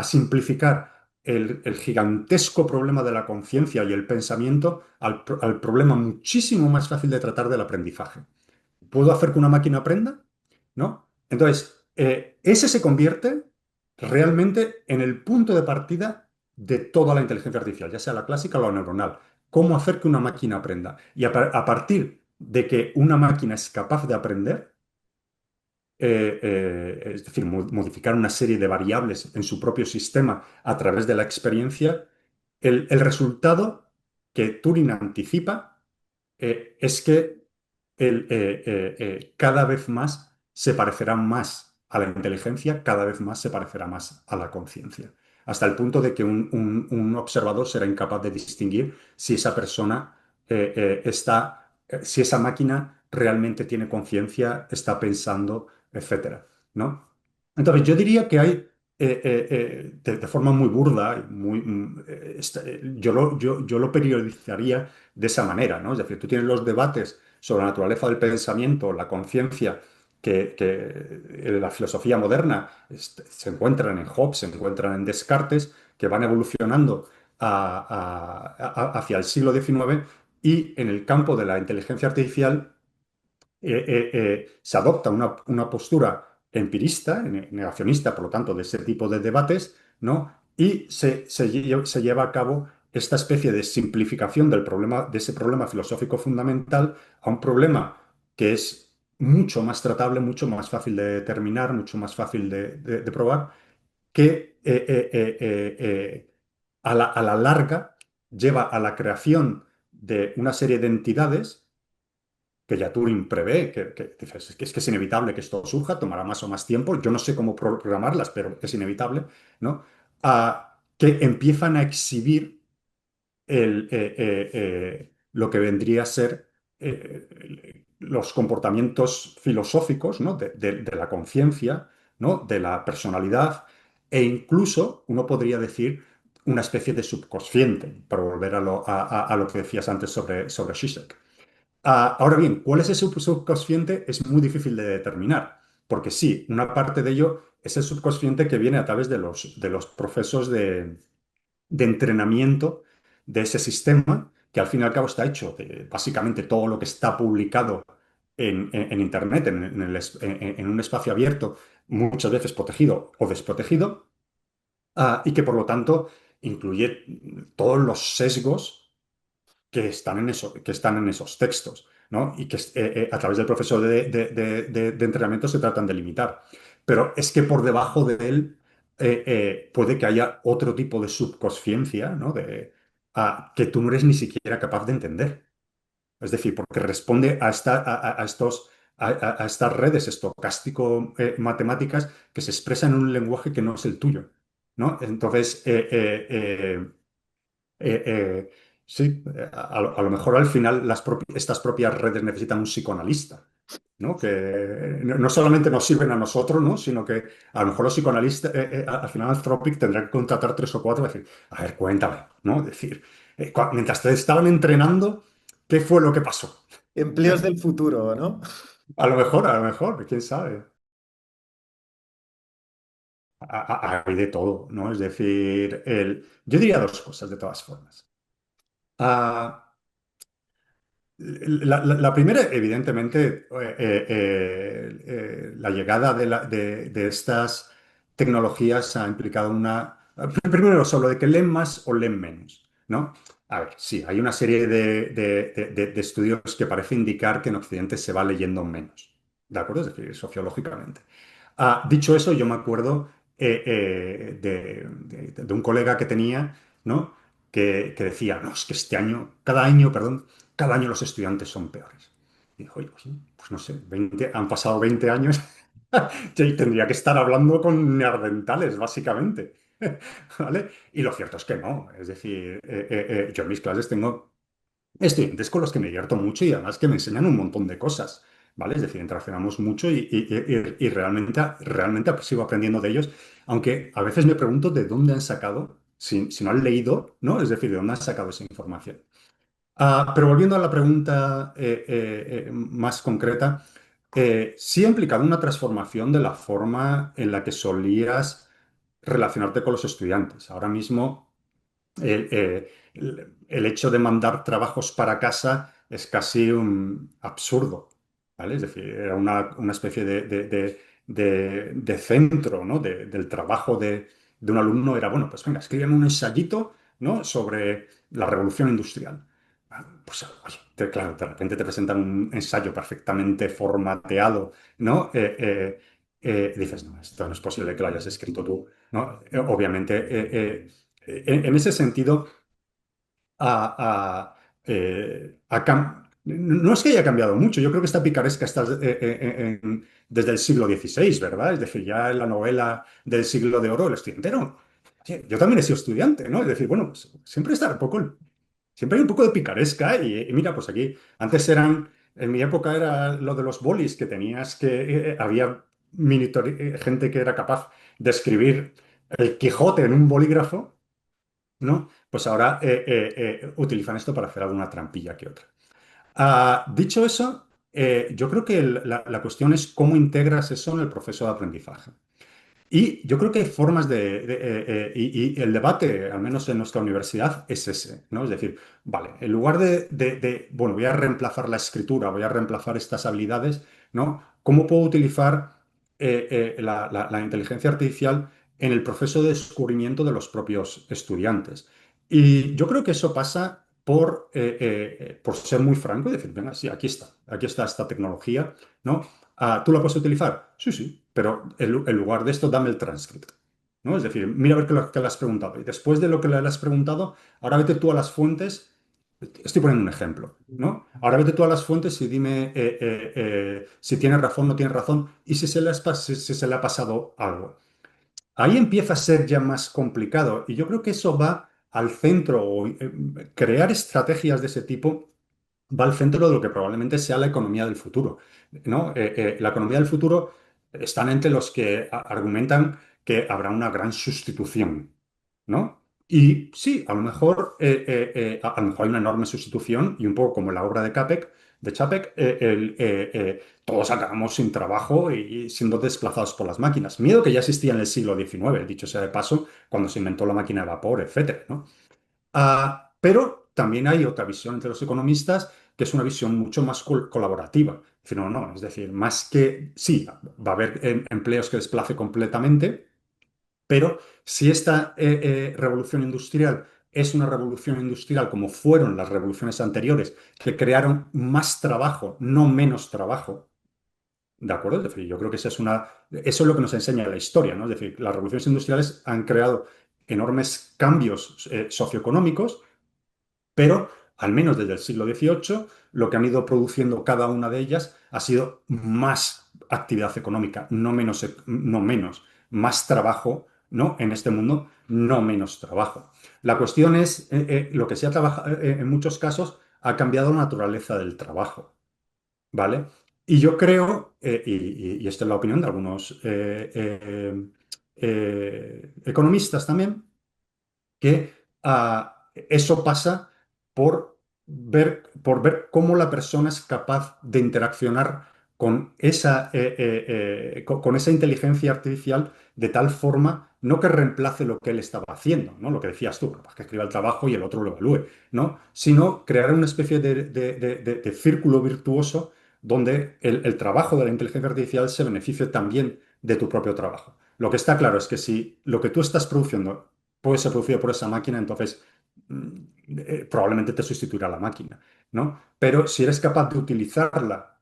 simplificar el gigantesco problema de la conciencia y el pensamiento al problema muchísimo más fácil de tratar del aprendizaje. ¿Puedo hacer que una máquina aprenda? ¿No? Entonces, ese se convierte realmente en el punto de partida de toda la inteligencia artificial, ya sea la clásica o la neuronal. ¿Cómo hacer que una máquina aprenda? Y a partir de que una máquina es capaz de aprender, es decir, modificar una serie de variables en su propio sistema a través de la experiencia, el resultado que Turing anticipa es que cada vez más se parecerá más a la inteligencia, cada vez más se parecerá más a la conciencia, hasta el punto de que un observador será incapaz de distinguir si esa persona si esa máquina realmente tiene conciencia, está pensando, etcétera, ¿no? Entonces, yo diría que hay, de forma muy burda, yo lo periodizaría de esa manera, ¿no? Es decir, tú tienes los debates sobre la naturaleza del pensamiento, la conciencia, que en la filosofía moderna se encuentran en Hobbes, se encuentran en Descartes, que van evolucionando hacia el siglo XIX, y en el campo de la inteligencia artificial se adopta una postura empirista, negacionista, por lo tanto, de ese tipo de debates, ¿no? Y se lleva a cabo esta especie de simplificación del problema, de ese problema filosófico fundamental a un problema que es mucho más tratable, mucho más fácil de determinar, mucho más fácil de probar, que a la larga lleva a la creación de una serie de entidades que ya Turing prevé, que dices, es que es inevitable que esto surja, tomará más o más tiempo, yo no sé cómo programarlas, pero es inevitable, ¿no? Que empiezan a exhibir lo que vendría a ser los comportamientos filosóficos, ¿no? De la conciencia, ¿no? De la personalidad, e incluso, uno podría decir, una especie de subconsciente, para volver a lo que decías antes sobre Zizek. Ahora bien, ¿cuál es ese subconsciente? Es muy difícil de determinar, porque sí, una parte de ello es el subconsciente que viene a través de los procesos de entrenamiento de ese sistema, que al fin y al cabo está hecho de básicamente todo lo que está publicado en Internet, en un espacio abierto, muchas veces protegido o desprotegido, y que por lo tanto incluye todos los sesgos que están en esos textos, ¿no? Y que a través del proceso de entrenamiento se tratan de limitar. Pero es que por debajo de él puede que haya otro tipo de subconsciencia, ¿no? Que tú no eres ni siquiera capaz de entender. Es decir, porque responde a estos, a estas redes estocástico-matemáticas que se expresan en un lenguaje que no es el tuyo, ¿no? Entonces, eh, eh, sí, a lo mejor al final estas propias redes necesitan un psicoanalista, ¿no? Que no solamente nos sirven a nosotros, ¿no? Sino que a lo mejor los psicoanalistas, al final Anthropic tendrá que contratar tres o cuatro y decir, a ver, cuéntame, ¿no? Es decir, mientras te estaban entrenando, ¿qué fue lo que pasó? Empleos del futuro, ¿no? A lo mejor, quién sabe. Hay de todo, ¿no? Es decir, yo diría dos cosas de todas formas. Ah, La primera, evidentemente, la llegada de estas tecnologías ha implicado primero, solo de que leen más o leen menos, ¿no? A ver, sí, hay una serie de estudios que parece indicar que en Occidente se va leyendo menos, ¿de acuerdo? Es decir, sociológicamente. Dicho eso, yo me acuerdo de un colega que tenía, ¿no? Que decía, no, es que este año, perdón, cada año los estudiantes son peores. Y dijo, oye, pues no sé, han pasado 20 años y tendría que estar hablando con neandertales, básicamente. ¿Vale? Y lo cierto es que no. Es decir, yo en mis clases tengo estudiantes con los que me divierto mucho y además que me enseñan un montón de cosas. ¿Vale? Es decir, interaccionamos mucho y realmente sigo aprendiendo de ellos, aunque a veces me pregunto de dónde han sacado, si no han leído, ¿no? Es decir, de dónde han sacado esa información. Pero volviendo a la pregunta más concreta, sí ha implicado una transformación de la forma en la que solías relacionarte con los estudiantes. Ahora mismo, el hecho de mandar trabajos para casa es casi un absurdo, ¿vale? Es decir, era una especie de centro, ¿no? Del trabajo de un alumno era, bueno, pues venga, escríbeme un ensayito, ¿no? Sobre la revolución industrial. Pues, oye, claro, de repente te presentan un ensayo perfectamente formateado, ¿no? Dices, no, esto no es posible que lo hayas escrito tú, ¿no? Obviamente, en ese sentido, no es que haya cambiado mucho, yo creo que esta picaresca está desde el siglo XVI, ¿verdad? Es decir, ya en la novela del siglo de oro, el estudiante no. Oye, yo también he sido estudiante, ¿no? Es decir, bueno, pues, siempre hay un poco de picaresca y mira, pues aquí, en mi época era lo de los bolis, que tenías había gente que era capaz de escribir el Quijote en un bolígrafo, ¿no? Pues ahora utilizan esto para hacer alguna trampilla que otra. Dicho eso, yo creo que la cuestión es cómo integras eso en el proceso de aprendizaje. Y yo creo que hay formas y el debate, al menos en nuestra universidad, es ese, ¿no? Es decir, vale, en lugar bueno, voy a reemplazar la escritura, voy a reemplazar estas habilidades, ¿no? ¿Cómo puedo utilizar la inteligencia artificial en el proceso de descubrimiento de los propios estudiantes? Y yo creo que eso pasa por ser muy franco y decir, venga, sí, aquí está esta tecnología, ¿no? ¿Tú la puedes utilizar? Sí, sí, pero en lugar de esto, dame el transcript, ¿no? Es decir, mira a ver qué le has preguntado. Y después de lo que le has preguntado, ahora vete tú a las fuentes. Estoy poniendo un ejemplo, ¿no? Ahora vete tú a las fuentes y dime si tiene razón o no tiene razón y si se le ha pasado algo. Ahí empieza a ser ya más complicado y yo creo que eso va al centro o crear estrategias de ese tipo va al centro de lo que probablemente sea la economía del futuro, ¿no? La economía del futuro están entre los que argumentan que habrá una gran sustitución, ¿no? Y sí, a lo mejor, a lo mejor hay una enorme sustitución y un poco como la obra de Čapek, todos acabamos sin trabajo y siendo desplazados por las máquinas. Miedo que ya existía en el siglo XIX, dicho sea de paso, cuando se inventó la máquina de vapor, etcétera, ¿no? Pero también hay otra visión entre los economistas, que es una visión mucho más colaborativa. Es decir, no, no, es decir, más que, sí, va a haber empleos que desplace completamente, pero si esta revolución industrial es una revolución industrial como fueron las revoluciones anteriores, que crearon más trabajo, no menos trabajo, ¿de acuerdo? Es decir, yo creo que eso es lo que nos enseña la historia, ¿no? Es decir, las revoluciones industriales han creado enormes cambios socioeconómicos, pero al menos desde el siglo XVIII, lo que han ido produciendo cada una de ellas ha sido más actividad económica, no menos, más trabajo, ¿no? En este mundo, no menos trabajo. La cuestión es, lo que se ha trabajado en muchos casos ha cambiado la naturaleza del trabajo, ¿vale? Y yo creo, y esta es la opinión de algunos economistas también, que eso pasa por ver cómo la persona es capaz de interaccionar con esa inteligencia artificial de tal forma, no que reemplace lo que él estaba haciendo, ¿no? Lo que decías tú, pues que escriba el trabajo y el otro lo evalúe, ¿no? Sino crear una especie de círculo virtuoso donde el trabajo de la inteligencia artificial se beneficie también de tu propio trabajo. Lo que está claro es que si lo que tú estás produciendo puede ser producido por esa máquina, entonces mm, probablemente te sustituirá la máquina, ¿no? Pero si eres capaz de utilizarla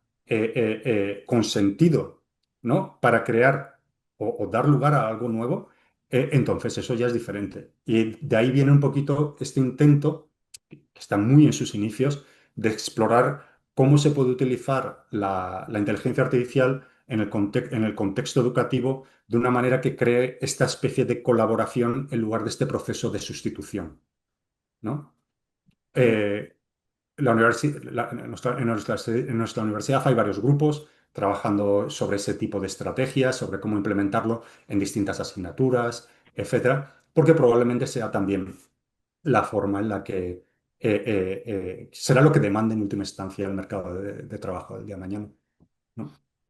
con sentido, ¿no? Para crear o dar lugar a algo nuevo, entonces eso ya es diferente. Y de ahí viene un poquito este intento, que está muy en sus inicios, de explorar cómo se puede utilizar la inteligencia artificial en el contexto educativo de una manera que cree esta especie de colaboración en lugar de este proceso de sustitución, ¿no? Mm. Eh, en nuestra universidad hay varios grupos trabajando sobre ese tipo de estrategias, sobre cómo implementarlo en distintas asignaturas, etcétera, porque probablemente sea también la forma en la que será lo que demande en última instancia el mercado de trabajo del día de mañana, ¿no?